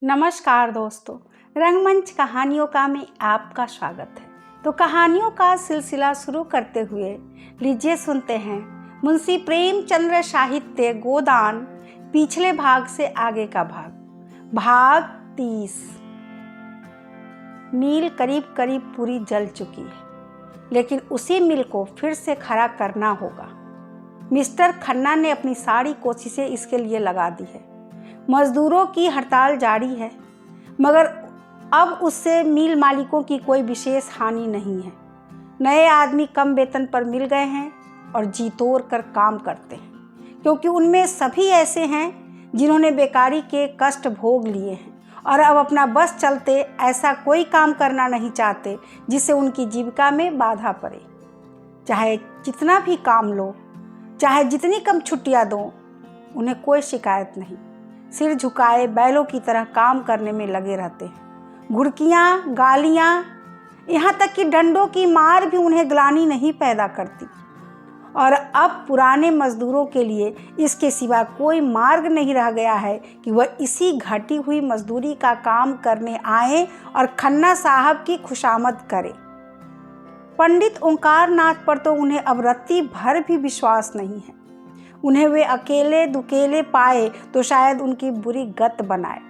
नमस्कार दोस्तों, रंगमंच कहानियों का में आपका स्वागत है। तो कहानियों का सिलसिला शुरू करते हुए लीजिए सुनते हैं मुंशी प्रेमचंद्र साहित्य गोदान पिछले भाग से आगे का भाग 30। मील करीब करीब पूरी जल चुकी है, लेकिन उसी मील को फिर से खड़ा करना होगा। मिस्टर खन्ना ने अपनी सारी कोशिशें इसके लिए लगा दी है। मजदूरों की हड़ताल जारी है, मगर अब उससे मिल मालिकों की कोई विशेष हानि नहीं है। नए आदमी कम वेतन पर मिल गए हैं और जी तोड़ कर काम करते हैं, क्योंकि उनमें सभी ऐसे हैं जिन्होंने बेकारी के कष्ट भोग लिए हैं और अब अपना बस चलते ऐसा कोई काम करना नहीं चाहते जिससे उनकी जीविका में बाधा पड़े। चाहे जितना भी काम लो, चाहे जितनी कम छुट्टियां दो, उन्हें कोई शिकायत नहीं। सिर झुकाए बैलों की तरह काम करने में लगे रहते हैं। घुड़कियाँ, गालियाँ, यहाँ तक कि डंडों की मार भी उन्हें ग्लानि नहीं पैदा करती। और अब पुराने मजदूरों के लिए इसके सिवा कोई मार्ग नहीं रह गया है कि वह इसी घटी हुई मजदूरी का काम करने आए और खन्ना साहब की खुशामद करें। पंडित ओंकार नाथ पर तो उन्हें अब रत्ती भर भी विश्वास नहीं है। उन्हें वे अकेले दुकेले पाए तो शायद उनकी बुरी गत बनाए,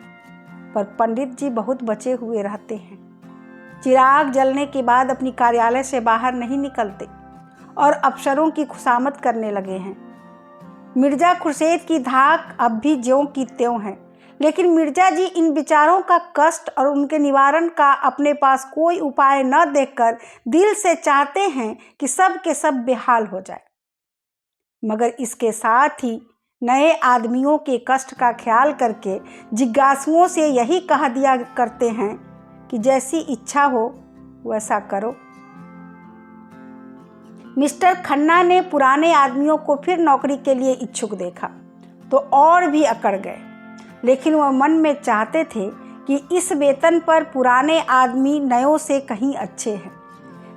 पर पंडित जी बहुत बचे हुए रहते हैं। चिराग जलने के बाद अपनी कार्यालय से बाहर नहीं निकलते और अफसरों की खुशामद करने लगे हैं। मिर्जा खुर्शीद की धाक अब भी ज्यों की त्यों है, लेकिन मिर्जा जी इन विचारों का कष्ट और उनके निवारण का अपने पास कोई उपाय न देखकर दिल से चाहते हैं कि सब के सब बेहाल हो जाए। मगर इसके साथ ही नए आदमियों के कष्ट का ख्याल करके जिज्ञासुओं से यही कहा दिया करते हैं कि जैसी इच्छा हो वैसा करो। मिस्टर खन्ना ने पुराने आदमियों को फिर नौकरी के लिए इच्छुक देखा तो और भी अकड़ गए, लेकिन वह मन में चाहते थे कि इस वेतन पर पुराने आदमी नयों से कहीं अच्छे हैं।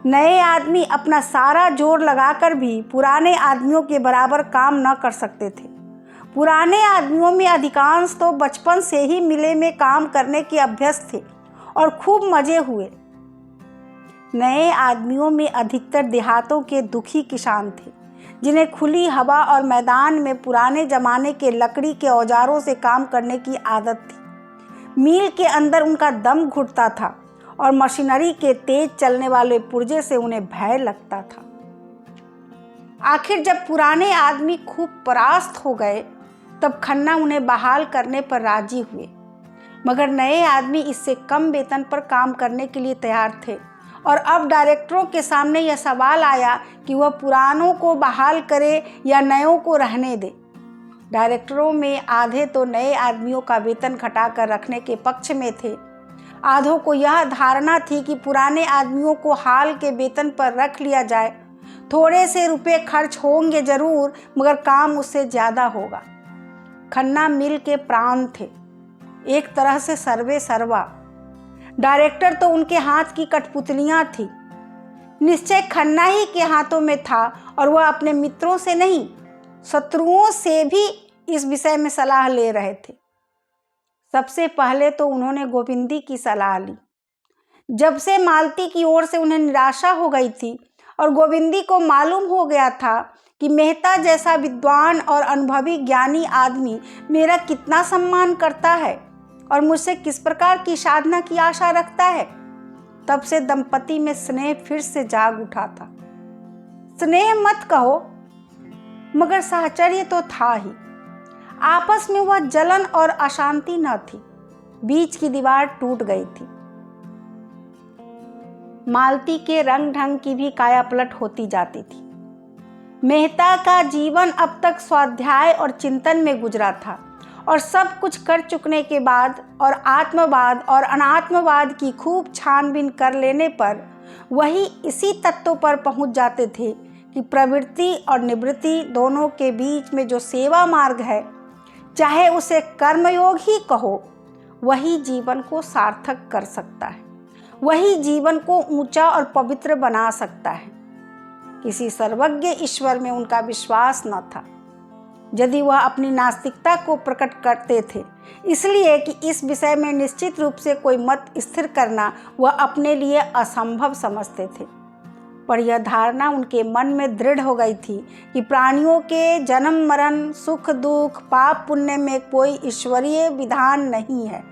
नए आदमी अपना सारा जोर लगाकर भी पुराने आदमियों के बराबर काम न कर सकते थे। पुराने आदमियों में अधिकांश तो बचपन से ही मिले में काम करने के अभ्यस्त थे और खूब मजे हुए। नए आदमियों में अधिकतर देहातों के दुखी किसान थे, जिन्हें खुली हवा और मैदान में पुराने जमाने के लकड़ी के औजारों से काम करने की आदत थी। मील के अंदर उनका दम घुटता था और मशीनरी के तेज चलने वाले पुर्जे से उन्हें भय लगता था। आखिर जब पुराने आदमी खूब परास्त हो गए तब खन्ना उन्हें बहाल करने पर राजी हुए, मगर नए आदमी इससे कम वेतन पर काम करने के लिए तैयार थे और अब डायरेक्टरों के सामने यह सवाल आया कि वह पुरानों को बहाल करे या नयों को रहने दे। डायरेक्टरों में आधे तो नए आदमियों का वेतन घटाकर रखने के पक्ष में थे, आधों को यह धारणा थी कि पुराने आदमियों को हाल के वेतन पर रख लिया जाए। थोड़े से रुपए खर्च होंगे जरूर, मगर काम उससे ज़्यादा होगा। खन्ना मिल के प्राण थे, एक तरह से सर्वे सर्वा। डायरेक्टर तो उनके हाथ की कठपुतलियाँ थी। निश्चय खन्ना ही के हाथों में था और वह अपने मित्रों से नहीं, शत्रुओं से भी इस विषय में सलाह ले रहे थे। सबसे पहले तो उन्होंने गोविंदी की सलाह ली। जब से मालती की ओर से उन्हें निराशा हो गई थी और गोविंदी को मालूम हो गया था कि मेहता जैसा विद्वान और अनुभवी ज्ञानी आदमी मेरा कितना सम्मान करता है और मुझसे किस प्रकार की साधना की आशा रखता है, तब से दंपति में स्नेह फिर से जाग उठा था। स्नेह मत कहो, मगर साहचर्य तो था ही। आपस में वह जलन और अशांति न थी, बीच की दीवार टूट गई थी। मालती के रंग ढंग की भी कायापलट होती जाती थी। मेहता का जीवन अब तक स्वाध्याय और चिंतन में गुजरा था और सब कुछ कर चुकने के बाद और आत्मवाद और अनात्मवाद की खूब छानबीन कर लेने पर वही इसी तत्व पर पहुंच जाते थे कि प्रवृत्ति और निवृत्ति दोनों के बीच में जो सेवा मार्ग है, चाहे उसे कर्मयोग ही कहो, वही जीवन को सार्थक कर सकता है, वही जीवन को ऊंचा और पवित्र बना सकता है। किसी सर्वज्ञ ईश्वर में उनका विश्वास न था। यदि वह अपनी नास्तिकता को प्रकट करते थे, इसलिए कि इस विषय में निश्चित रूप से कोई मत स्थिर करना वह अपने लिए असंभव समझते थे। पर यह धारणा उनके मन में दृढ़ हो गई थी कि प्राणियों के जन्म मरण, सुख दुख, पाप पुण्य में कोई ईश्वरीय विधान नहीं है।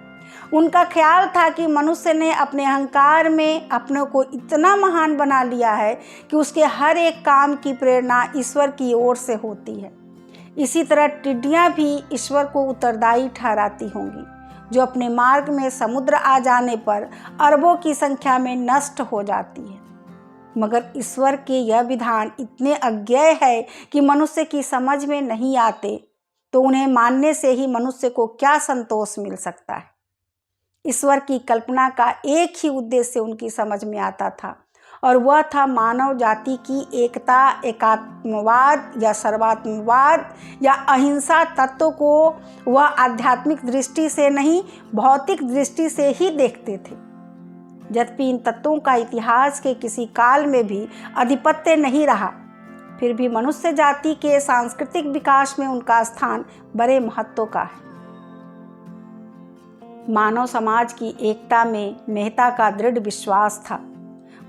उनका ख्याल था कि मनुष्य ने अपने अहंकार में अपने को इतना महान बना लिया है कि उसके हर एक काम की प्रेरणा ईश्वर की ओर से होती है। इसी तरह टिड्डियाँ भी ईश्वर को उत्तरदायी ठहराती होंगी, जो अपने मार्ग में समुद्र आ जाने पर अरबों की संख्या में नष्ट हो जाती है। मगर ईश्वर के यह विधान इतने अज्ञेय है कि मनुष्य की समझ में नहीं आते, तो उन्हें मानने से ही मनुष्य को क्या संतोष मिल सकता है। ईश्वर की कल्पना का एक ही उद्देश्य उनकी समझ में आता था, और वह था मानव जाति की एकता, एकात्मवाद या सर्वात्मवाद या अहिंसा तत्व को वह आध्यात्मिक दृष्टि से नहीं, भौतिक दृष्टि से ही देखते थे। यद्यपि इन तत्वों का इतिहास के किसी काल में भी आधिपत्य नहीं रहा, फिर भी मनुष्य जाति के सांस्कृतिक विकास में उनका स्थान बड़े महत्व का है। मानव समाज की एकता में मेहता का दृढ़ विश्वास था,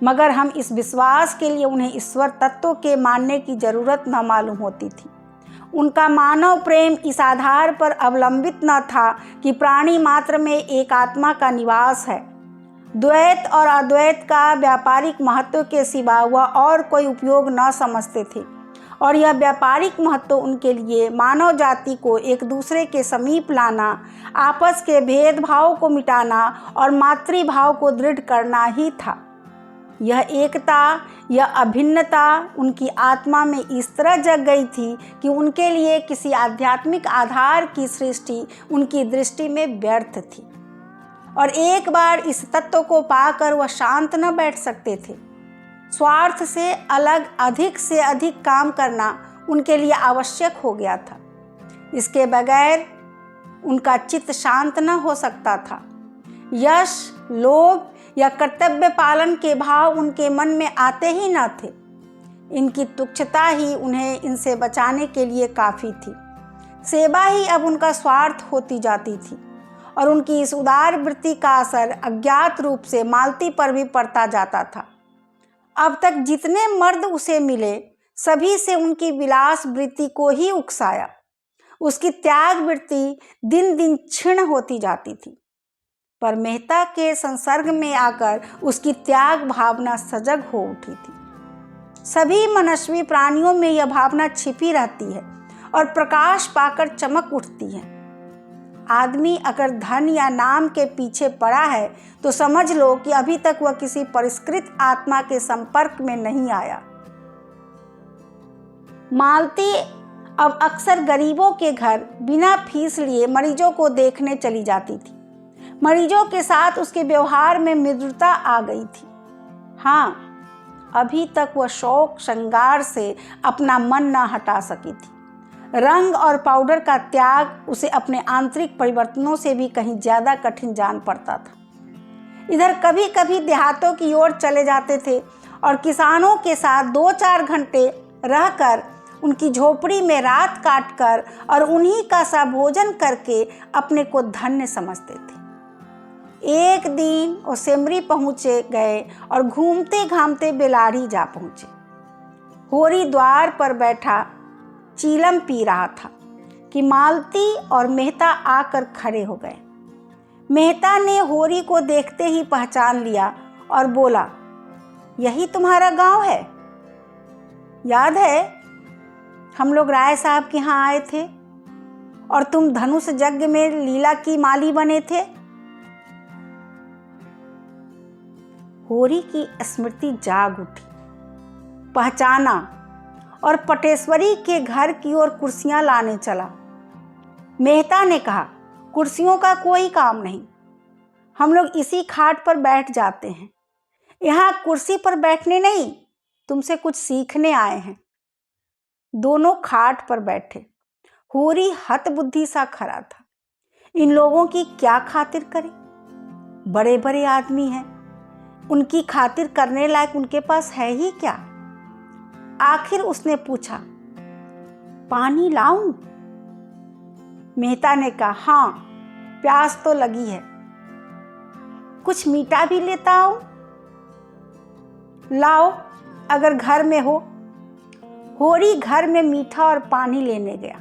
मगर हम इस विश्वास के लिए उन्हें ईश्वर तत्व के मानने की जरूरत न मालूम होती थी। उनका मानव प्रेम इस आधार पर अवलंबित न था कि प्राणी मात्र में एक आत्मा का निवास है। द्वैत और अद्वैत का व्यापारिक महत्व के सिवा वह और कोई उपयोग न समझते थे, और यह व्यापारिक महत्व उनके लिए मानव जाति को एक दूसरे के समीप लाना, आपस के भेदभाव को मिटाना और मातृभाव को दृढ़ करना ही था। यह एकता, यह अभिन्नता उनकी आत्मा में इस तरह जग गई थी कि उनके लिए किसी आध्यात्मिक आधार की सृष्टि उनकी दृष्टि में व्यर्थ थी, और एक बार इस तत्व को पाकर वह शांत न बैठ सकते थे। स्वार्थ से अलग अधिक से अधिक काम करना उनके लिए आवश्यक हो गया था। इसके बगैर उनका चित्त शांत न हो सकता था। यश, लोभ या कर्तव्य पालन के भाव उनके मन में आते ही न थे। इनकी तुच्छता ही उन्हें इनसे बचाने के लिए काफ़ी थी। सेवा ही अब उनका स्वार्थ होती जाती थी, और उनकी इस उदार वृत्ति का असर अज्ञात रूप से मालती पर भी पड़ता जाता था। अब तक जितने मर्द उसे मिले, सभी से उनकी विलास वृत्ति को ही उकसाया। उसकी त्याग वृत्ति दिन दिन क्षीण होती जाती थी, पर मेहता के संसर्ग में आकर उसकी त्याग भावना सजग हो उठी थी। सभी मनस्वी प्राणियों में यह भावना छिपी रहती है और प्रकाश पाकर चमक उठती है। आदमी अगर धन या नाम के पीछे पड़ा है, तो समझ लो कि अभी तक वह किसी परिष्कृत आत्मा के संपर्क में नहीं आया। मालती अब अक्सर गरीबों के घर बिना फीस लिए मरीजों को देखने चली जाती थी। मरीजों के साथ उसके व्यवहार में मृदुता आ गई थी। हाँ, अभी तक वह शौक श्रृंगार से अपना मन न हटा सकी थी। रंग और पाउडर का त्याग उसे अपने आंतरिक परिवर्तनों से भी कहीं ज़्यादा कठिन जान पड़ता था। इधर कभी कभी देहातों की ओर चले जाते थे और किसानों के साथ 2-4 घंटे रहकर उनकी झोपड़ी में रात काटकर और उन्हीं का सा भोजन करके अपने को धन्य समझते थे। एक दिन वो सेमरी पहुँचे गए और घूमते घामते बेलाड़ी जा पहुँचे। होरी द्वार पर बैठा चीलम पी रहा था कि मालती और मेहता आकर खड़े हो गए। मेहता ने होरी को देखते ही पहचान लिया और बोला, यही तुम्हारा गांव है? याद है हम लोग राय साहब के यहाँ आए थे और तुम धनुष यज्ञ में लीला की माली बने थे? होरी की स्मृति जाग उठी, पहचाना और पटेश्वरी के घर की ओर कुर्सियां लाने चला। मेहता ने कहा, कुर्सियों का कोई काम नहीं, हम लोग इसी खाट पर बैठ जाते हैं। यहाँ कुर्सी पर बैठने नहीं, तुमसे कुछ सीखने आए हैं। दोनों खाट पर बैठे। होरी हतबुद्धि सा खड़ा था। इन लोगों की क्या खातिर करे? बड़े बड़े आदमी हैं, उनकी खातिर करने लायक उनके पास है ही क्या? आखिर उसने पूछा, पानी लाऊं? मेहता ने कहा, हाँ, प्यास तो लगी है, कुछ मीठा भी लेता हूं। लाओ, अगर घर में हो। होरी घर में मीठा और पानी लेने गया।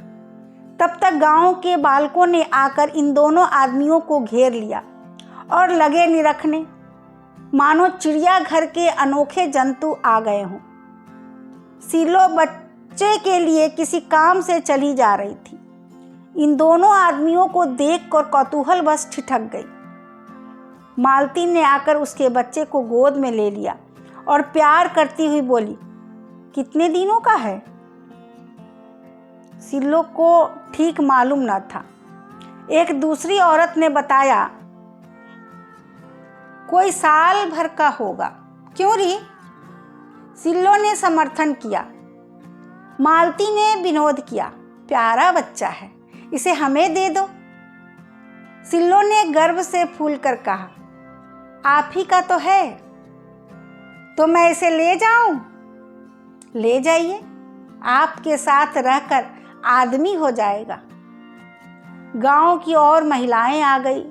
तब तक गांव के बालकों ने आकर इन दोनों आदमियों को घेर लिया और लगे निरखने, मानो चिड़ियाघर के अनोखे जंतु आ गए हों। सिलो बच्चे के लिए किसी काम से चली जा रही थी। इन दोनों आदमियों को देखकर कौतूहलवश ठिठक गई। मालती ने आकर उसके बच्चे को गोद में ले लिया और प्यार करती हुई बोली, कितने दिनों का है? सिलो को ठीक मालूम न था। एक दूसरी औरत ने बताया, कोई साल भर का होगा। क्यों री? सिल्लो ने समर्थन किया। मालती ने विनोद किया, प्यारा बच्चा है, इसे हमें दे दो। सिल्लो ने गर्व से फूलकर कहा, आप ही का तो है, तो मैं इसे ले जाऊं? ले जाइए, आपके साथ रहकर आदमी हो जाएगा। गांव की और महिलाएं आ गई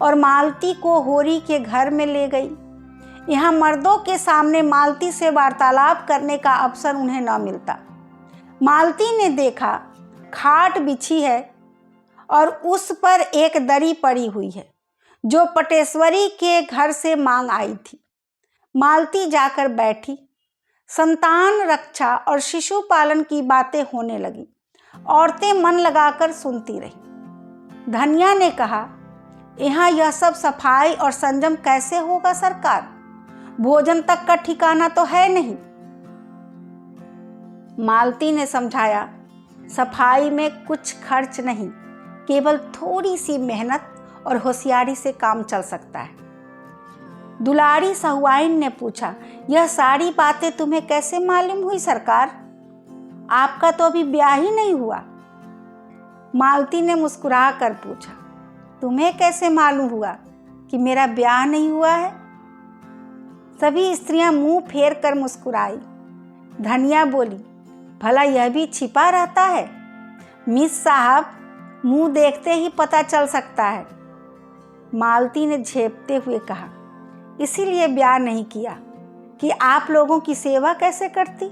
और मालती को होरी के घर में ले गई। यहाँ मर्दों के सामने मालती से वार्तालाप करने का अवसर उन्हें न मिलता। मालती ने देखा, खाट बिछी है और उस पर एक दरी पड़ी हुई है जो पटेश्वरी के घर से मांग आई थी। मालती जाकर बैठी। संतान रक्षा और शिशु पालन की बातें होने लगी। औरतें मन लगाकर सुनती रही। धनिया ने कहा, यहाँ यह सब सफाई और संयम कैसे होगा सरकार? भोजन तक का ठिकाना तो है नहीं। मालती ने समझाया, सफाई में कुछ खर्च नहीं, केवल थोड़ी सी मेहनत और होशियारी से काम चल सकता है। दुलारी सहुआइन ने पूछा, यह सारी बातें तुम्हें कैसे मालूम हुई सरकार? आपका तो अभी ब्याह ही नहीं हुआ। मालती ने मुस्कुरा कर पूछा, तुम्हें कैसे मालूम हुआ कि मेरा ब्याह नहीं हुआ है? सभी स्त्रियां मुंह फेर कर मुस्कुराई। धनिया बोली, भला यह भी छिपा रहता है? मिस साहब, मुंह देखते ही पता चल सकता है। मालती ने झेपते हुए कहा, इसीलिए ब्याह नहीं किया कि आप लोगों की सेवा कैसे करती।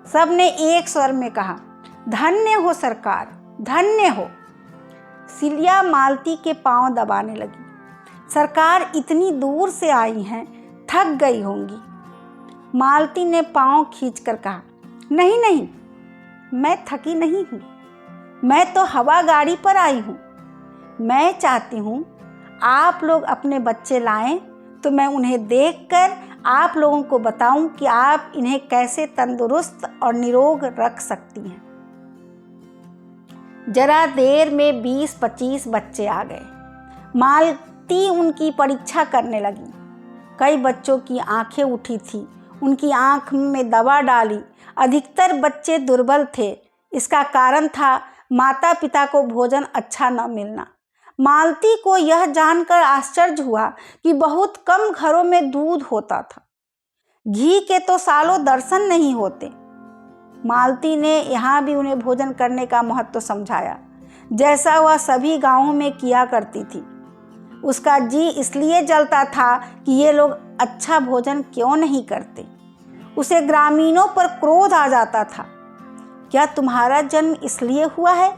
सब ने एक स्वर में कहा, धन्य हो सरकार, धन्य हो। सिलिया मालती के पांव दबाने लगी। सरकार इतनी दूर से आई हैं, थक गई होंगी। मालती ने पांव खींचकर कहा, नहीं नहीं, मैं थकी नहीं हूँ, मैं तो हवा गाड़ी पर आई हूँ। मैं चाहती हूँ आप लोग अपने बच्चे लाएं तो मैं उन्हें देखकर आप लोगों को बताऊं कि आप इन्हें कैसे तंदुरुस्त और निरोग रख सकती हैं। जरा देर में 20-25 बच्चे आ गए। मालती उनकी परीक्षा करने लगी। कई बच्चों की आंखें उठी थी, उनकी आंख में दवा डाली। अधिकतर बच्चे दुर्बल थे। इसका कारण था माता पिता को भोजन अच्छा न मिलना। मालती को यह जानकर आश्चर्य हुआ कि बहुत कम घरों में दूध होता था। घी के तो सालों दर्शन नहीं होते। मालती ने यहाँ भी उन्हें भोजन करने का महत्व समझाया, जैसा वह सभी गांवों में किया करती थी। उसका जी इसलिए जलता था कि ये लोग अच्छा भोजन क्यों नहीं करते। उसे ग्रामीणों पर क्रोध आ जाता था। क्या तुम्हारा जन्म इसलिए हुआ है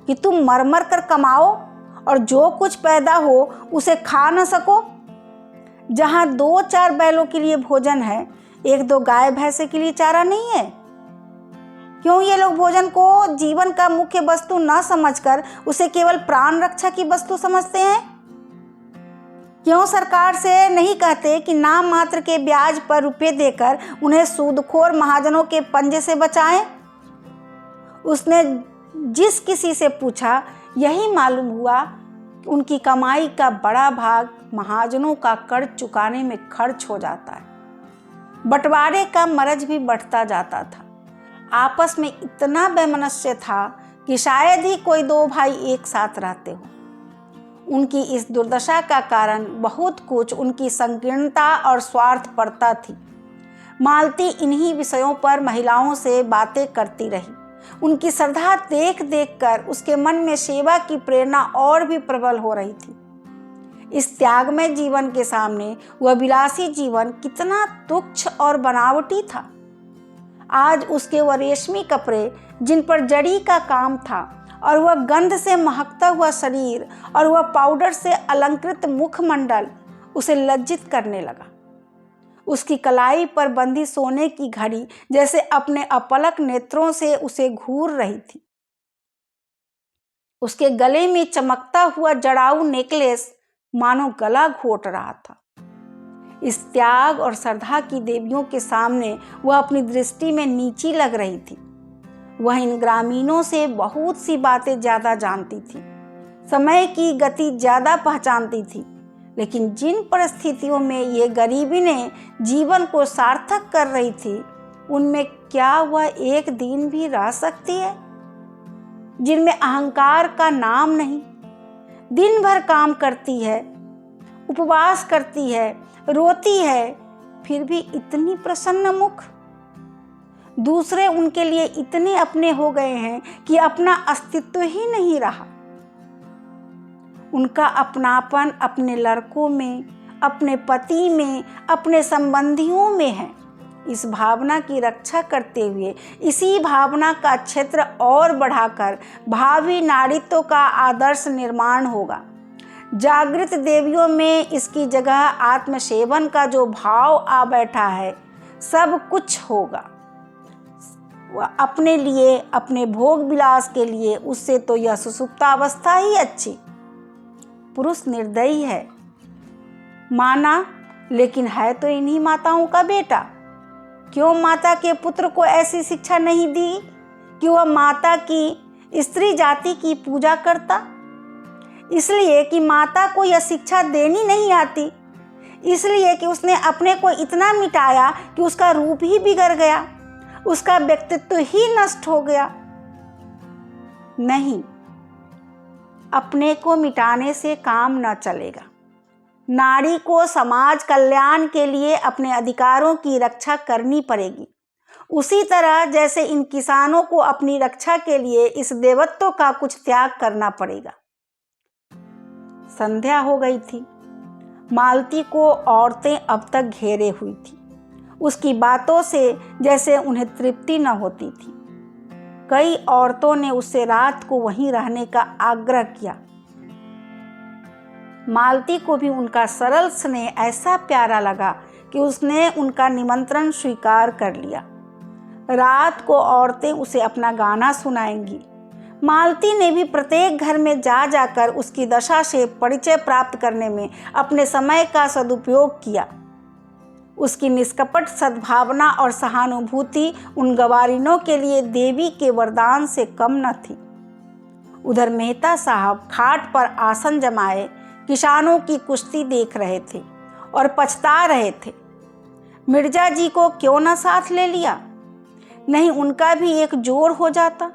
कि तुम मर मर कर कमाओ और जो कुछ पैदा हो उसे खा न सको? जहाँ 2-4 बैलों के लिए भोजन है, 1-2 गाय भैंसे के लिए चारा नहीं है? क्यों ये लोग भोजन को जीवन का मुख्य वस्तु न समझकर उसे केवल प्राण रक्षा की वस्तु समझते हैं? क्यों सरकार से नहीं कहते कि नाम मात्र के ब्याज पर रुपए देकर उन्हें सूदखोर महाजनों के पंजे से बचाएं? उसने जिस किसी से पूछा, यही मालूम हुआ कि उनकी कमाई का बड़ा भाग महाजनों का कर्ज चुकाने में खर्च हो जाता है। बंटवारे का मरज भी बढ़ता जाता था। आपस में इतना वैमनस्य था कि शायद ही कोई 2 भाई एक साथ रहते हो। उनकी इस दुर्दशा का कारण बहुत कुछ उनकी संकीर्णता और स्वार्थपरता थी। मालती इन्हीं विषयों पर महिलाओं से बातें करती रही। उनकी श्रद्धा देख देख कर उसके मन में सेवा की प्रेरणा और भी प्रबल हो रही थी। इस त्यागमय जीवन के सामने वह विलासी जीवन कितना तुच्छ और बनावटी था। आज उसके वह रेशमी कपड़े जिन पर जड़ी का काम था, और वह गंध से महकता हुआ शरीर, और वह पाउडर से अलंकृत मुखमंडल उसे लज्जित करने लगा। उसकी कलाई पर बंधी सोने की घड़ी जैसे अपने अपलक नेत्रों से उसे घूर रही थी। उसके गले में चमकता हुआ जड़ाऊ नेकलेस मानो गला घोट रहा था। इस त्याग और श्रद्धा की देवियों के सामने वह अपनी दृष्टि में नीची लग रही थी। वह इन ग्रामीणों से बहुत सी बातें ज्यादा जानती थी, समय की गति ज्यादा पहचानती थी, लेकिन जिन परिस्थितियों में ये गरीबी ने जीवन को सार्थक कर रही थी, उनमें क्या वह एक दिन भी रह सकती है? जिनमें अहंकार का नाम नहीं, दिन भर काम करती है, उपवास करती है, रोती है, फिर भी इतनी प्रसन्न मुख। दूसरे उनके लिए इतने अपने हो गए हैं कि अपना अस्तित्व ही नहीं रहा। उनका अपनापन अपने लड़कों में, अपने पति में, अपने संबंधियों में है। इस भावना की रक्षा करते हुए इसी भावना का क्षेत्र और बढ़ाकर भावी नारीत्व का आदर्श निर्माण होगा। जागृत देवियों में इसकी जगह आत्मसेवन का जो भाव आ बैठा है, सब कुछ होगा। वह अपने लिए, अपने भोग विलास के लिए, उससे तो यह सुसुप्तावस्था ही अच्छी। पुरुष निर्दयी है माना, लेकिन है तो इन्हीं माताओं का बेटा। क्यों माता के पुत्र को ऐसी शिक्षा नहीं दी कि वह माता की स्त्री जाति की पूजा करता? इसलिए कि माता को यह शिक्षा देनी नहीं आती, इसलिए कि उसने अपने को इतना मिटाया कि उसका रूप ही बिगड़ गया, उसका व्यक्तित्व ही नष्ट हो गया। नहीं, अपने को मिटाने से काम न चलेगा। नारी को समाज कल्याण के लिए अपने अधिकारों की रक्षा करनी पड़ेगी, उसी तरह जैसे इन किसानों को अपनी रक्षा के लिए इस देवत्व का कुछ त्याग करना पड़ेगा। संध्या हो गई थी। मालती को औरतें अब तक घेरे हुई थी। उसकी बातों से जैसे उन्हें तृप्ति न होती थी। कई औरतों ने उससे रात को वहीं रहने का आग्रह किया। मालती को भी उनका सरल स्नेह ऐसा प्यारा लगा कि उसने उनका निमंत्रण स्वीकार कर लिया। रात को औरतें उसे अपना गाना सुनाएंगी। मालती ने भी प्रत्येक घर में जा जाकर उसकी दशा से परिचय प्राप्त करने में अपने समय का सदुपयोग किया। उसकी निष्कपट सद्भावना और सहानुभूति उन गवारिनों के लिए देवी के वरदान से कम न थी। उधर मेहता साहब खाट पर आसन जमाए किसानों की कुश्ती देख रहे थे और पछता रहे थे। मिर्जा जी को क्यों न साथ ले लिया? नहीं, उनका भी एक जोड़ हो जाता।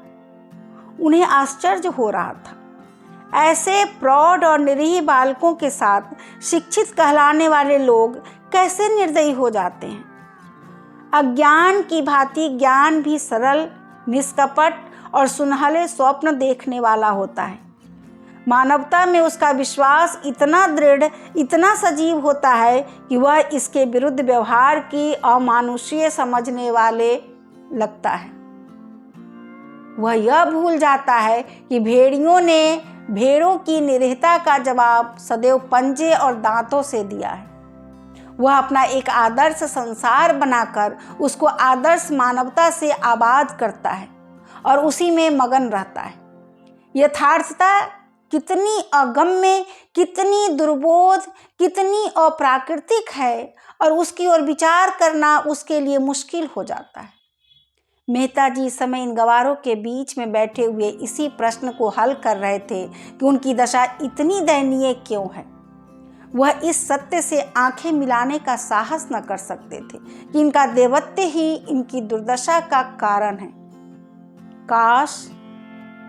उन्हें आश्चर्य हो रहा था। ऐसे प्रौढ़ और निरीह बालकों के साथ शिक्षित कहलाने वाले लोग कैसे निर्दयी हो जाते हैं? अज्ञान की भांति ज्ञान भी सरल, निष्कपट और सुनहले स्वप्न देखने वाला होता है। मानवता में उसका विश्वास इतना दृढ़, इतना सजीव होता है कि वह इसके विरुद्ध व्यवहार की अमानुषीय समझने वाले लगता है। वह यह भूल जाता है कि भेड़ियों ने भेड़ों की निरीहता का जवाब सदैव पंजे और दांतों से दिया है। वह अपना एक आदर्श संसार बनाकर उसको आदर्श मानवता से आबाद करता है और उसी में मगन रहता है। यथार्थता कितनी अगम्य, कितनी दुर्बोध, कितनी अप्राकृतिक है और उसकी ओर विचार करना उसके लिए मुश्किल हो जाता है। मेहता जी इस समय इन गवारों के बीच में बैठे हुए इसी प्रश्न को हल कर रहे थे कि उनकी दशा इतनी दयनीय क्यों है। वह इस सत्य से आंखें मिलाने का साहस न कर सकते थे कि इनका देवत्व ही इनकी दुर्दशा का कारण है। काश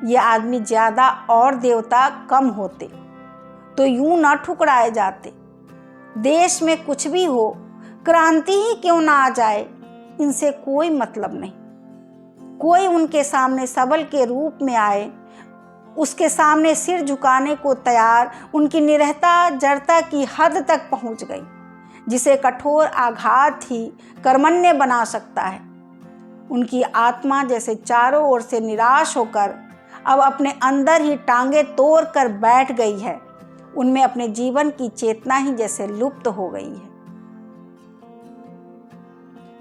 ये आदमी ज्यादा और देवता कम होते तो यूं न ठुकराए जाते। देश में कुछ भी हो, क्रांति ही क्यों ना आ जाए, इनसे कोई मतलब नहीं। कोई उनके सामने सबल के रूप में आए, उसके सामने सिर झुकाने को तैयार, उनकी निरहता जड़ता की हद तक पहुंच गई, जिसे कठोर आघात ही कर्मण्य बना सकता है। उनकी आत्मा जैसे चारों ओर से निराश होकर अब अपने अंदर ही टांगे तोड़ कर बैठ गई है। उनमें अपने जीवन की चेतना ही जैसे लुप्त हो गई है।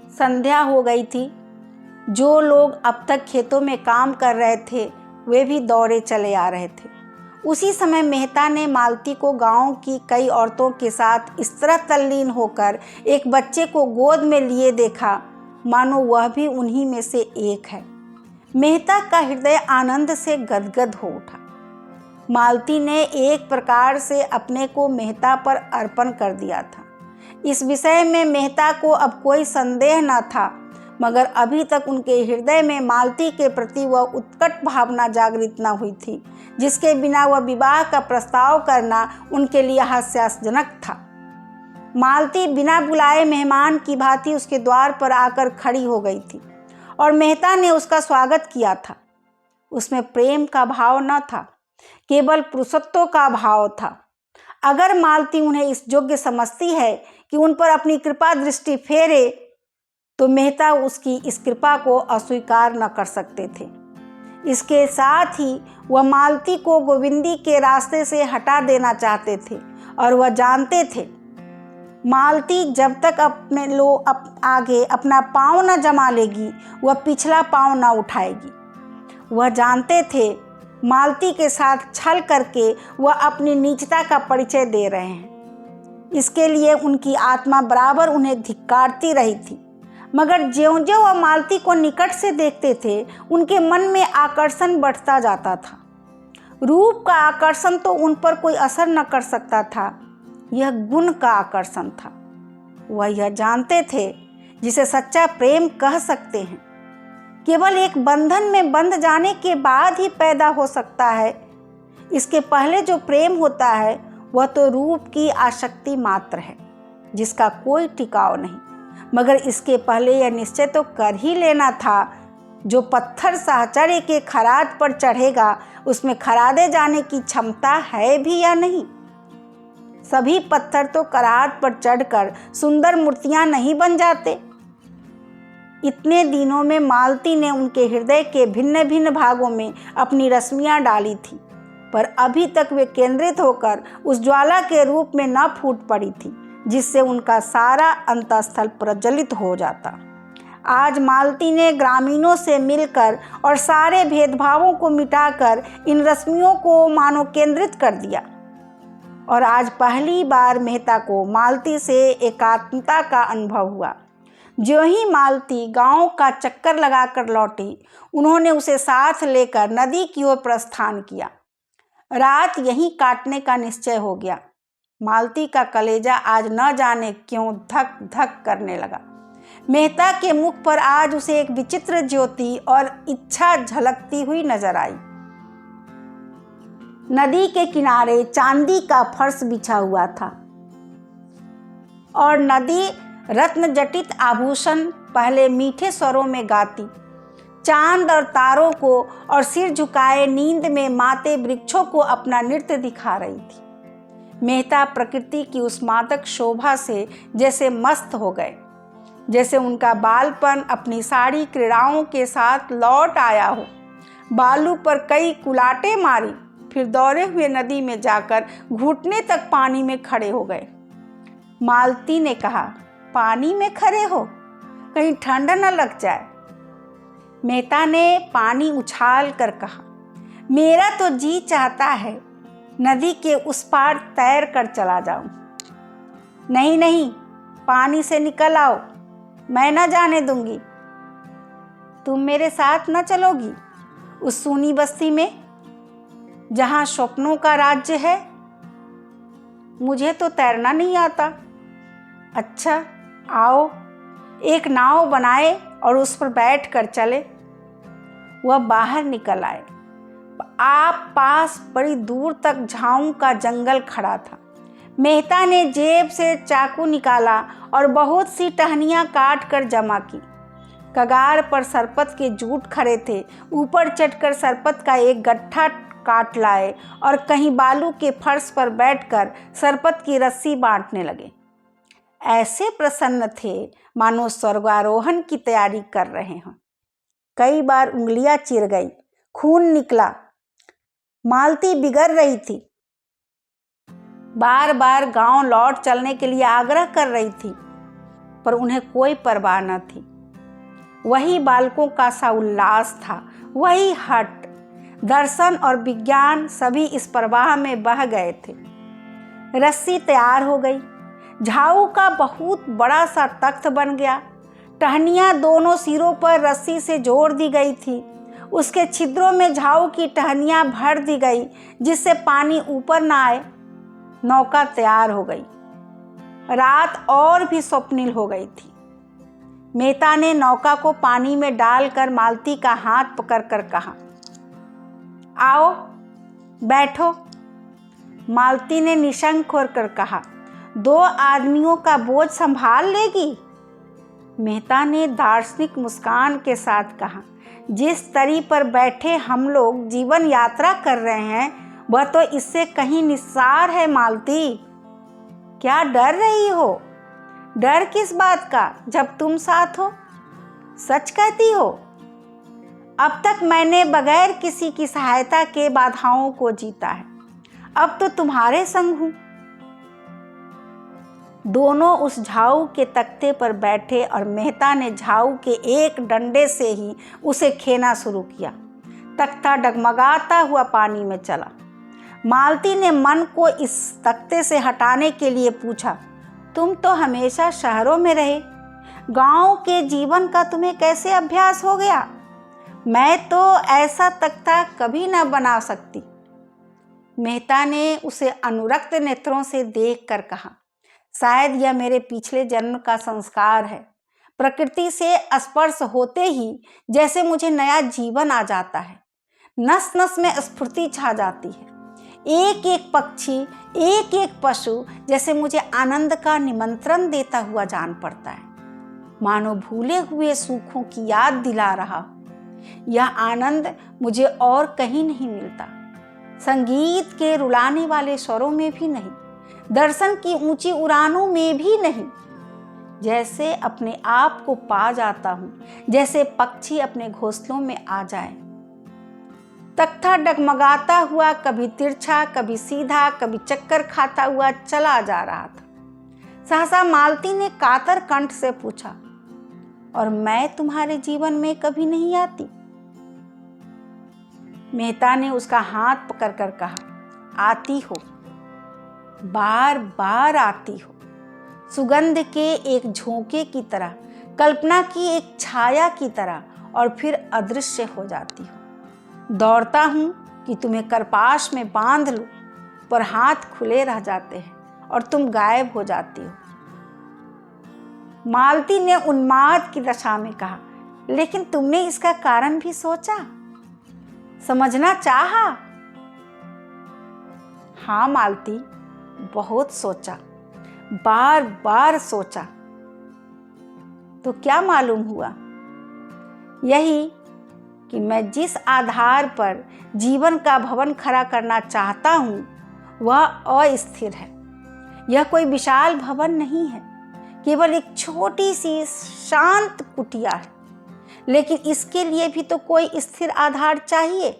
संध्या हो गई थी। जो लोग अब तक खेतों में काम कर रहे थे वे भी दौड़े चले आ रहे थे। उसी समय मेहता ने मालती को गांव की कई औरतों के साथ इस तरह तल्लीन होकर एक बच्चे को गोद में लिए देखा मानो वह भी उन्हीं में से एक है। मेहता का हृदय आनंद से गदगद हो उठा। मालती ने एक प्रकार से अपने को मेहता पर अर्पण कर दिया था। इस विषय में मेहता को अब कोई संदेह न था, मगर अभी तक उनके हृदय में मालती के प्रति वह उत्कट भावना जागृत न हुई थी, जिसके बिना वह विवाह का प्रस्ताव करना उनके लिए हास्यजनक था। मालती बिना बुलाए मेहमान की भांति उसके द्वार पर आकर खड़ी हो गई थी और मेहता ने उसका स्वागत किया था। उसमें प्रेम का भाव न था, केवल पुरुषत्व का भाव था। अगर मालती उन्हें इस योग्य समझती है कि उन पर अपनी कृपा दृष्टि फेरे, तो मेहता उसकी इस कृपा को अस्वीकार न कर सकते थे। इसके साथ ही वह मालती को गोविंदी के रास्ते से हटा देना चाहते थे और वह जानते थे मालती जब तक आगे अपना पांव न जमा लेगी वह पिछला पांव न उठाएगी। वह जानते थे मालती के साथ छल करके वह अपनी नीचता का परिचय दे रहे हैं। इसके लिए उनकी आत्मा बराबर उन्हें धिक्कारती रही थी, मगर ज्यों-ज्यों वह मालती को निकट से देखते थे उनके मन में आकर्षण बढ़ता जाता था। रूप का आकर्षण तो उन पर कोई असर न कर सकता था, यह गुण का आकर्षण था। वह यह जानते थे जिसे सच्चा प्रेम कह सकते हैं, केवल एक बंधन में बंध जाने के बाद ही पैदा हो सकता है। इसके पहले जो प्रेम होता है वह तो रूप की आसक्ति मात्र है, जिसका कोई टिकाव नहीं। मगर इसके पहले यह निश्चय तो कर ही लेना था, जो पत्थर साहचर्य के खराद पर चढ़ेगा उसमें खरादे जाने की क्षमता है भी या नहीं। सभी पत्थर तो करात पर चढ़कर सुंदर मूर्तियां नहीं बन जाते। इतने दिनों में मालती ने उनके हृदय के भिन्न भिन्न भागों में अपनी रश्मियां डाली थी, पर अभी तक वे केंद्रित होकर उस ज्वाला के रूप में न फूट पड़ी थी, जिससे उनका सारा अंतःस्थल प्रज्वलित हो जाता। आज मालती ने ग्रामीणों से मिलकर और सारे भेदभावों को मिटाकर इन रश्मियों को मानो केंद्रित कर दिया। और आज पहली बार मेहता को मालती से एकात्मता का अनुभव हुआ। जो ही मालती गांव का चक्कर लगाकर लौटी, उन्होंने उसे साथ लेकर नदी की ओर प्रस्थान किया। रात यहीं काटने का निश्चय हो गया। मालती का कलेजा आज न जाने क्यों धक धक करने लगा। मेहता के मुख पर आज उसे एक विचित्र ज्योति और इच्छा झलकती हुई नजर आई। नदी के किनारे चांदी का फर्श बिछा हुआ था और नदी रत्न जटित आभूषण पहले मीठे स्वरों में गाती, चांद और तारों को और सिर झुकाए नींद में माते वृक्षों को अपना नृत्य दिखा रही थी। मेहता प्रकृति की उस मादक शोभा से जैसे मस्त हो गए, जैसे उनका बालपन अपनी सारी क्रीड़ाओं के साथ लौट आया हो। बालू पर कई कुलाटे मारी, फिर दौड़े हुए नदी में जाकर घुटने तक पानी में खड़े हो गए। मालती ने कहा, पानी में खड़े हो, कहीं ठंड न लग जाए। मेहता ने पानी उछाल कर कहा, मेरा तो जी चाहता है नदी के उस पार तैर कर चला जाऊं। नहीं नहीं, पानी से निकल आओ, मैं न जाने दूंगी। तुम मेरे साथ न चलोगी उस सूनी बस्ती में जहां स्वप्नों का राज्य है? मुझे तो तैरना नहीं आता। अच्छा आओ, एक नाव बनाए और उस पर बैठ कर चले। वह बाहर निकल आए। आप पास बड़ी दूर तक झाऊ का जंगल खड़ा था। मेहता ने जेब से चाकू निकाला और बहुत सी टहनियाँ काट कर जमा की। कगार पर सरपत के जूट खड़े थे। ऊपर चढ़कर सरपत का एक गट्ठा काट लाए और कहीं बालू के फर्श पर बैठकर सरपत की रस्सी बांटने लगे। ऐसे प्रसन्न थे मानो स्वर्गारोहण की तैयारी कर रहे हों। कई बार उंगलियां चिर गई, खून निकला। मालती बिगड़ रही थी, बार बार गांव लौट चलने के लिए आग्रह कर रही थी, पर उन्हें कोई परवाह न थी। वही बालकों का सा उल्लास था, वही हट, दर्शन और विज्ञान सभी इस प्रवाह में बह गए थे। रस्सी तैयार हो गई। झाऊ का बहुत बड़ा सा तख्त बन गया। टहनियाँ दोनों सिरों पर रस्सी से जोड़ दी गई थी। उसके छिद्रों में झाऊ की टहनियाँ भर दी गई जिससे पानी ऊपर न आए। नौका तैयार हो गई। रात और भी स्वप्निल हो गई थी। मेहता ने नौका को पानी में डालकर मालती का हाथ पकड़कर कहा, आओ बैठो। मालती ने निशंक होकर कहा, 2 आदमियों का बोझ संभाल लेगी? मेहता ने दार्शनिक मुस्कान के साथ कहा, जिस तरी पर बैठे हम लोग जीवन यात्रा कर रहे हैं वह तो इससे कहीं निस्सार है मालती। क्या डर रही हो? डर किस बात का जब तुम साथ हो? सच कहती हो? अब तक मैंने बगैर किसी की सहायता के बाधाओं को जीता है, अब तो तुम्हारे संग हूं। दोनों उस झाऊ के तख्ते पर बैठे और मेहता ने झाऊ के एक डंडे से ही उसे खेना शुरू किया। तख्ता डगमगाता हुआ पानी में चला। मालती ने मन को इस तख्ते से हटाने के लिए पूछा, तुम तो हमेशा शहरों में रहे, गांव के जीवन का तुम्हें कैसे अभ्यास हो गया? मैं तो ऐसा तख्ता कभी न बना सकती। मेहता ने उसे अनुरक्त नेत्रों से देखकर कहा, शायद यह मेरे पिछले जन्म का संस्कार है। प्रकृति से स्पर्श होते ही जैसे मुझे नया जीवन आ जाता है, नस नस में स्फूर्ति छा जाती है। एक एक पक्षी, एक एक पशु जैसे मुझे आनंद का निमंत्रण देता हुआ जान पड़ता है, मानो भूले हुए सुखों की याद दिला रहा। यह आनंद मुझे और कहीं नहीं मिलता, संगीत के रुलाने वाले स्वरों में भी नहीं, दर्शन की ऊंची उड़ानों में भी नहीं। जैसे अपने आप को पा जाता हूं, जैसे पक्षी अपने घोंसलों में आ जाए। तख्ता डगमगाता हुआ कभी तिरछा, कभी सीधा, कभी चक्कर खाता हुआ चला जा रहा था। सहसा मालती ने कातर कंठ से पूछा, और मैं तुम्हारे जीवन में कभी नहीं आती? मेहता ने उसका हाथ पकड़कर कहा, आती हो, बार बार आती हो, सुगंध के एक झोंके की तरह, कल्पना की एक छाया की तरह, और फिर अदृश्य हो जाती हो। दौड़ता हूं कि तुम्हें करपाश में बांध लूं, पर हाथ खुले रह जाते हैं और तुम गायब हो जाती हो। मालती ने उन्माद की दशा में कहा, लेकिन तुमने इसका कारण भी सोचा, समझना चाहा? हाँ मालती, बहुत सोचा, बार बार सोचा। तो क्या मालूम हुआ? यही कि मैं जिस आधार पर जीवन का भवन खड़ा करना चाहता हूं वह अस्थिर है। यह कोई विशाल भवन नहीं है, केवल एक छोटी सी शांत कुटिया है, लेकिन इसके लिए भी तो कोई स्थिर आधार चाहिए।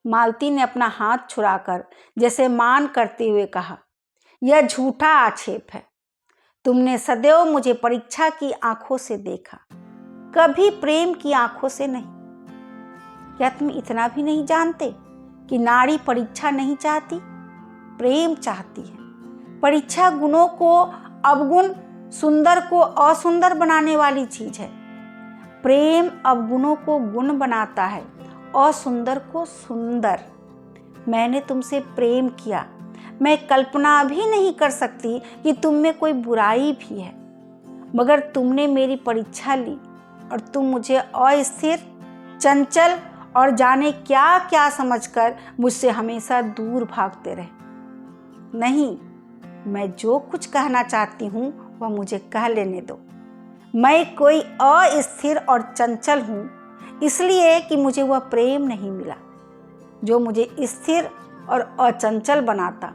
मालती ने अपना हाथ छुड़ाकर जैसे मान करते हुए कहा, यह झूठा आक्षेप है। तुमने सदैव मुझे परीक्षा की आंखों से देखा, कभी प्रेम की आंखों से नहीं। क्या तुम इतना भी नहीं जानते कि नारी परीक्षा नहीं चाहती, प्रेम चाहती है। परीक्षा गुणों को अवगुण, सुंदर को असुंदर बनाने वाली चीज है। प्रेम अवगुणों को गुण बनाता है, असुंदर को सुंदर। मैंने तुमसे प्रेम किया, मैं कल्पना भी नहीं कर सकती कि तुम में कोई बुराई भी है, मगर तुमने मेरी परीक्षा ली और तुम मुझे अस्थिर, चंचल और जाने क्या क्या समझकर मुझसे हमेशा दूर भागते रहे। नहीं, मैं जो कुछ कहना चाहती हूँ वह मुझे कह लेने दो। मैं कोई अस्थिर और चंचल हूँ, इसलिए कि मुझे वह प्रेम नहीं मिला जो मुझे स्थिर और अचंचल बनाता।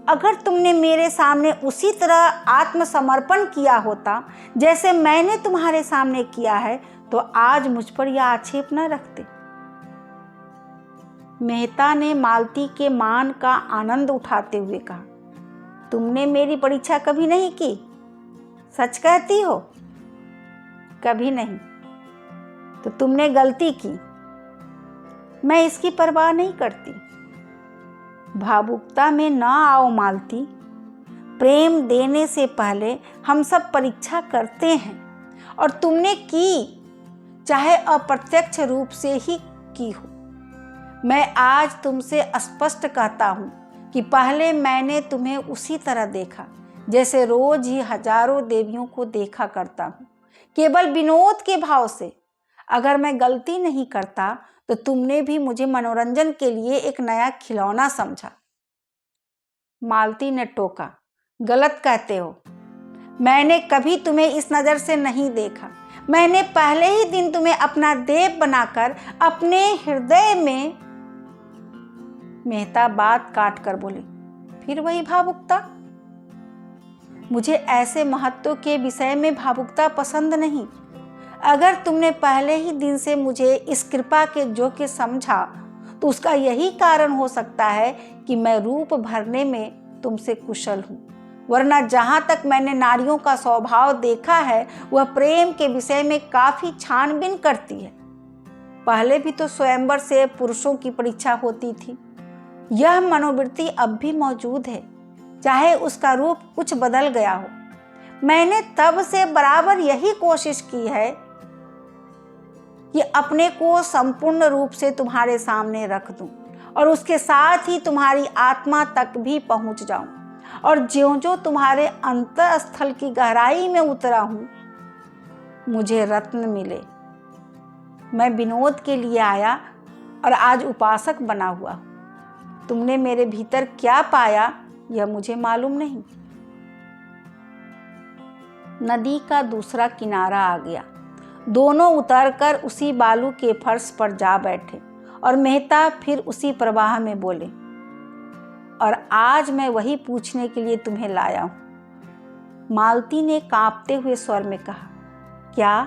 अगर तुमने मेरे सामने उसी तरह आत्मसमर्पण किया होता जैसे मैंने तुम्हारे सामने किया है, तो आज मुझ पर यह आक्षेप न रखते। मेहता ने मालती के मान का आनंद उठाते हुए कहा, तुमने मेरी परीक्षा कभी नहीं की, सच कहती हो? कभी नहीं। तो तुमने गलती की। मैं इसकी परवाह नहीं करती। भावुकता में न आओ मालती। प्रेम देने से पहले हम सब परीक्षा करते हैं, और तुमने की, चाहे अप्रत्यक्ष रूप से ही की हो। मैं आज तुमसे स्पष्ट कहता हूँ कि पहले मैंने तुम्हें उसी तरह देखा जैसे रोज ही हजारों देवियों को देखा करता हूँ, केवल विनोद के भाव से। अगर मैं गलती नहीं करता तो तुमने भी मुझे मनोरंजन के लिए एक नया खिलौना समझा। मालती ने टोका, गलत कहते हो। मैंने कभी तुम्हें इस नज़र से नहीं देखा। मैंने पहले ही दिन तुम्हें अपना देव बनाकर अपने हृदय में। मेहता बात काट कर बोले, फिर वही भावुकता? मुझे ऐसे महत्व के विषय में भावुकता पसंद नहीं। अगर तुमने पहले ही दिन से मुझे इस कृपा के योग्य समझा तो उसका यही कारण हो सकता है कि मैं रूप भरने में तुमसे कुशल हूँ, वरना जहाँ तक मैंने नारियों का स्वभाव देखा है वह प्रेम के विषय में काफ़ी छानबीन करती है। पहले भी तो स्वयंवर से पुरुषों की परीक्षा होती थी। यह मनोवृत्ति अब भी मौजूद है, चाहे उसका रूप कुछ बदल गया हो। मैंने तब से बराबर यही कोशिश की है कि अपने को संपूर्ण रूप से तुम्हारे सामने रख दूं और उसके साथ ही तुम्हारी आत्मा तक भी पहुंच जाऊं, और ज्यों-ज्यों तुम्हारे अंतःस्थल की गहराई में उतरा हूं, मुझे रत्न मिले। मैं विनोद के लिए आया और आज उपासक बना हुआ। तुमने मेरे भीतर क्या पाया यह मुझे मालूम नहीं। नदी का दूसरा किनारा आ गया। दोनों उतरकर उसी बालू के फर्श पर जा बैठे और मेहता फिर उसी प्रवाह में बोले, और आज मैं वही पूछने के लिए तुम्हें लाया हूं। मालती ने कांपते हुए स्वर में कहा, क्या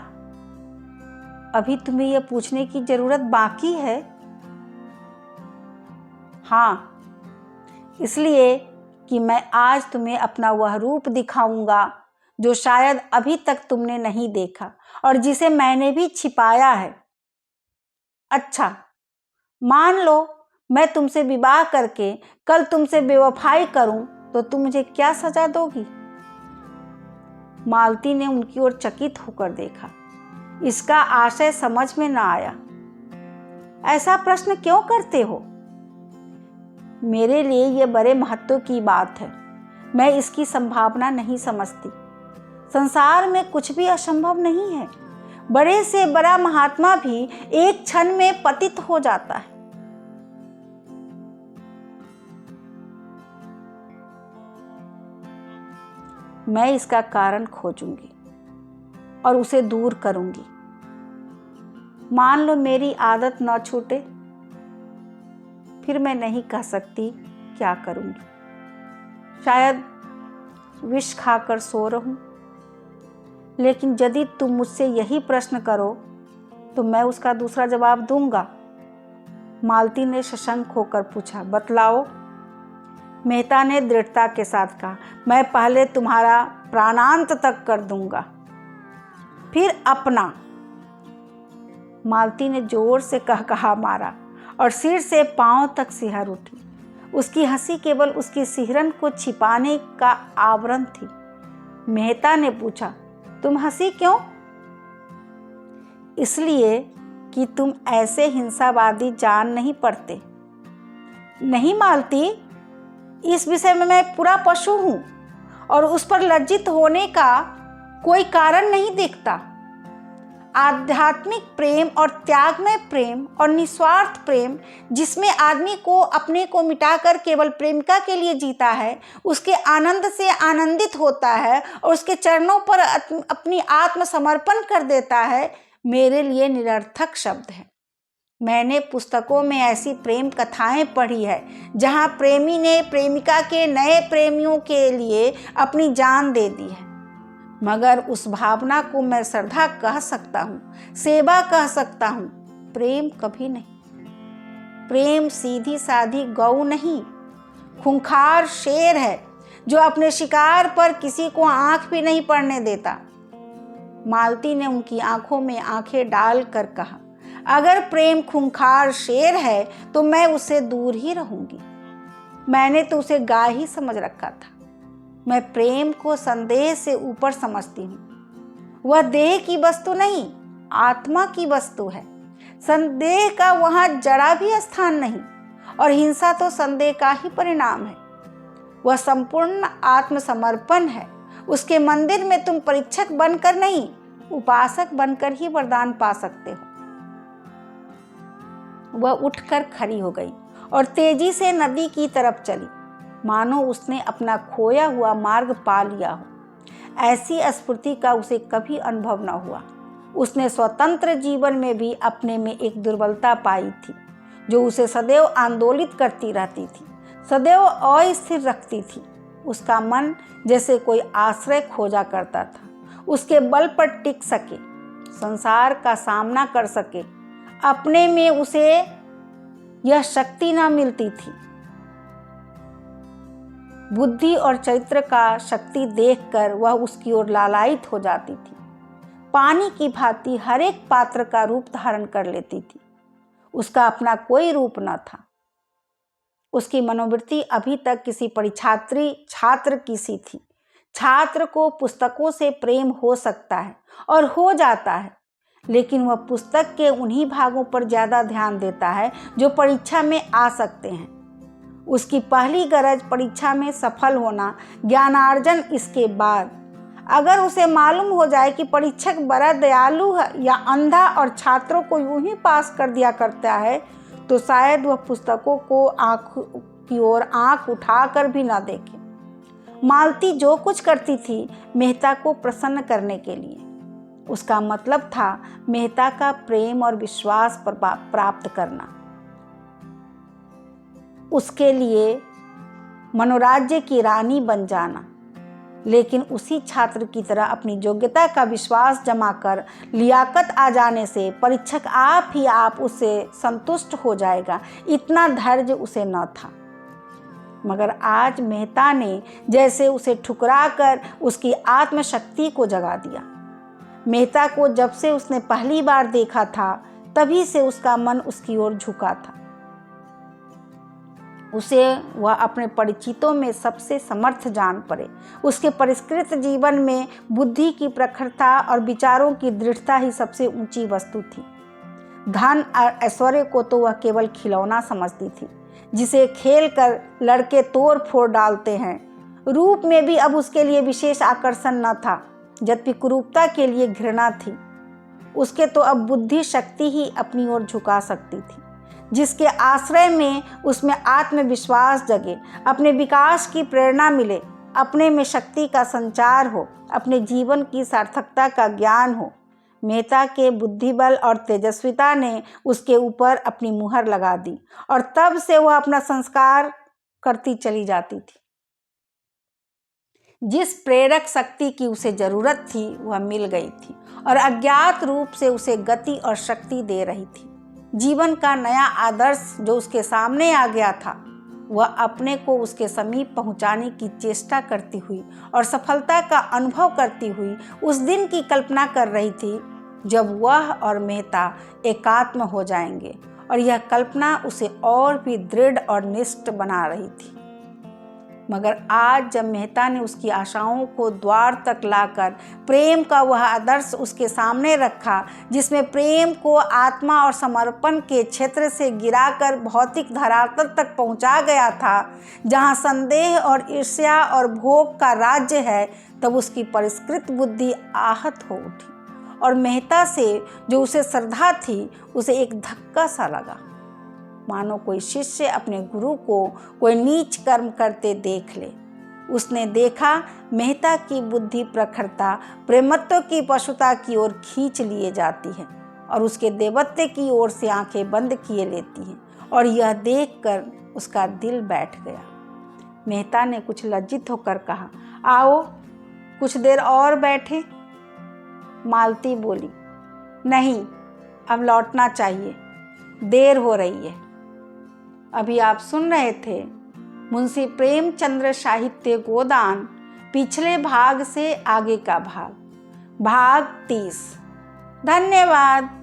अभी तुम्हें यह पूछने की जरूरत बाकी है? हाँ, इसलिए कि मैं आज तुम्हें अपना वह रूप दिखाऊंगा जो शायद अभी तक तुमने नहीं देखा और जिसे मैंने भी छिपाया है। अच्छा, मान लो मैं तुमसे विवाह करके कल तुमसे बेवफाई करूं तो तुम मुझे क्या सजा दोगी? मालती ने उनकी ओर चकित होकर देखा। इसका आशय समझ में न आया। ऐसा प्रश्न क्यों करते हो? मेरे लिए यह बड़े महत्व की बात है। मैं इसकी संभावना नहीं समझती। संसार में कुछ भी असंभव नहीं है। बड़े से बड़ा महात्मा भी एक क्षण में पतित हो जाता है। मैं इसका कारण खोजूंगी और उसे दूर करूंगी। मान लो मेरी आदत न छूटे, फिर मैं नहीं कह सकती क्या करूंगी। शायद विष खाकर सो रहूं, लेकिन यदि तुम मुझसे यही प्रश्न करो तो मैं उसका दूसरा जवाब दूंगा। मालती ने सशंक होकर पूछा, बतलाओ। मेहता ने दृढ़ता के साथ कहा, मैं पहले तुम्हारा प्राणांत तक कर दूंगा, फिर अपना। मालती ने जोर से कहा मारा और सिर से पांव तक सिहर उठी। उसकी हंसी केवल उसकी सिहरन को छिपाने का आवरण थी। मेहता ने पूछा, तुम हंसी क्यों? इसलिए कि तुम ऐसे हिंसावादी जान नहीं पड़ते। नहीं मालती, इस विषय में मैं पूरा पशु हूं और उस पर लज्जित होने का कोई कारण नहीं दिखता। आध्यात्मिक प्रेम और त्यागमय प्रेम और निस्वार्थ प्रेम, जिसमें आदमी को अपने को मिटाकर केवल प्रेमिका के लिए जीता है, उसके आनंद से आनंदित होता है और उसके चरणों पर अपनी आत्मसमर्पण कर देता है, मेरे लिए निरर्थक शब्द है। मैंने पुस्तकों में ऐसी प्रेम कथाएं पढ़ी है जहां प्रेमी ने प्रेमिका के नए प्रेमियों के लिए अपनी जान दे दी है, मगर उस भावना को मैं श्रद्धा कह सकता हूँ, सेवा कह सकता हूँ, प्रेम कभी नहीं। प्रेम सीधी साधी गौ नहीं, खूंखार शेर है जो अपने शिकार पर किसी को आंख भी नहीं पड़ने देता। मालती ने उनकी आंखों में आंखें डाल कर कहा, अगर प्रेम खूंखार शेर है तो मैं उससे दूर ही रहूंगी। मैंने तो उसे गाय ही समझ रखा था। मैं प्रेम को संदेह से ऊपर समझती हूँ। वह देह की वस्तु नहीं, आत्मा की वस्तु है। संदेह का वहाँ जरा भी स्थान नहीं, और हिंसा तो संदेह का ही परिणाम है। वह संपूर्ण आत्मसमर्पण है। उसके मंदिर में तुम परीक्षक बनकर नहीं, उपासक बनकर ही वरदान पा सकते हो। वह उठकर खड़ी हो गई और तेजी से नदी की तरफ चली, मानो उसने अपना खोया हुआ मार्ग पा लिया हो। ऐसी स्फूर्ति का उसे कभी अनुभव न हुआ। उसने स्वतंत्र जीवन में भी अपने में एक दुर्बलता पाई थी जो उसे सदैव आंदोलित करती रहती थी, सदैव अस्थिर रखती थी। उसका मन जैसे कोई आश्रय खोजा करता था, उसके बल पर टिक सके, संसार का सामना कर सके। अपने में उसे यह शक्ति ना मिलती थी। बुद्धि और चरित्र का शक्ति देखकर वह उसकी ओर लालायित हो जाती थी। पानी की भांति हर एक पात्र का रूप धारण कर लेती थी। उसका अपना कोई रूप न था। उसकी मनोवृत्ति अभी तक किसी परीक्षार्थी छात्र की सी थी। छात्र को पुस्तकों से प्रेम हो सकता है और हो जाता है, लेकिन वह पुस्तक के उन्हीं भागों पर ज़्यादा ध्यान देता है जो परीक्षा में आ सकते हैं। उसकी पहली गरज परीक्षा में सफल होना, ज्ञानार्जन इसके बाद। अगर उसे मालूम हो जाए कि परीक्षक बड़ा दयालु है या अंधा और छात्रों को यूं ही पास कर दिया करता है, तो शायद वह पुस्तकों को आँख की ओर आँख उठाकर भी ना देखे। मालती जो कुछ करती थी मेहता को प्रसन्न करने के लिए। उसका मतलब था मेहता का प्रेम और विश्वास प्राप्त करना, उसके लिए मनोराज्य की रानी बन जाना। लेकिन उसी छात्र की तरह अपनी योग्यता का विश्वास जमा कर लियाकत आ जाने से परीक्षक आप ही आप उससे संतुष्ट हो जाएगा, इतना धैर्य उसे न था। मगर आज मेहता ने जैसे उसे ठुकरा कर उसकी आत्मशक्ति को जगा दिया। मेहता को जब से उसने पहली बार देखा था तभी से उसका मन उसकी ओर झुका था। उसे वह अपने परिचितों में सबसे समर्थ जान पड़े। उसके परिष्कृत जीवन में बुद्धि की प्रखरता और विचारों की दृढ़ता ही सबसे ऊंची वस्तु थी। धन और ऐश्वर्य को तो वह केवल खिलौना समझती थी जिसे खेल कर लड़के तोड़ फोड़ डालते हैं। रूप में भी अब उसके लिए विशेष आकर्षण न था, जबकि कुरूपता के लिए घृणा थी। उसके तो अब बुद्धि शक्ति ही अपनी ओर झुका सकती थी, जिसके आश्रय में उसमें आत्मविश्वास जगे, अपने विकास की प्रेरणा मिले, अपने में शक्ति का संचार हो, अपने जीवन की सार्थकता का ज्ञान हो। मेहता के बुद्धिबल और तेजस्विता ने उसके ऊपर अपनी मुहर लगा दी और तब से वह अपना संस्कार करती चली जाती थी। जिस प्रेरक शक्ति की उसे जरूरत थी वह मिल गई थी और अज्ञात रूप से उसे गति और शक्ति दे रही थी। जीवन का नया आदर्श जो उसके सामने आ गया था, वह अपने को उसके समीप पहुंचाने की चेष्टा करती हुई और सफलता का अनुभव करती हुई उस दिन की कल्पना कर रही थी जब वह और मेहता एकात्म हो जाएंगे, और यह कल्पना उसे और भी दृढ़ और निष्ठ बना रही थी। मगर आज जब मेहता ने उसकी आशाओं को द्वार तक लाकर प्रेम का वह आदर्श उसके सामने रखा, जिसमें प्रेम को आत्मा और समर्पण के क्षेत्र से गिराकर भौतिक धरातल तक पहुंचा गया था, जहां संदेह और ईर्ष्या और भोग का राज्य है, तब उसकी परिष्कृत बुद्धि आहत हो उठी और मेहता से जो उसे श्रद्धा थी उसे एक धक्का सा लगा, मानो कोई शिष्य अपने गुरु को कोई नीच कर्म करते देख ले। उसने देखा मेहता की बुद्धि प्रखरता प्रेमत्व की पशुता की ओर खींच लिए जाती है और उसके देवत्व की ओर से आंखें बंद किए लेती हैं, और यह देखकर उसका दिल बैठ गया। मेहता ने कुछ लज्जित होकर कहा, आओ कुछ देर और बैठे। मालती बोली, नहीं, अब लौटना चाहिए, देर हो रही है। अभी आप सुन रहे थे मुंशी प्रेमचंद्र साहित्य गोदान, पिछले भाग से आगे का भाग, भाग 30। धन्यवाद।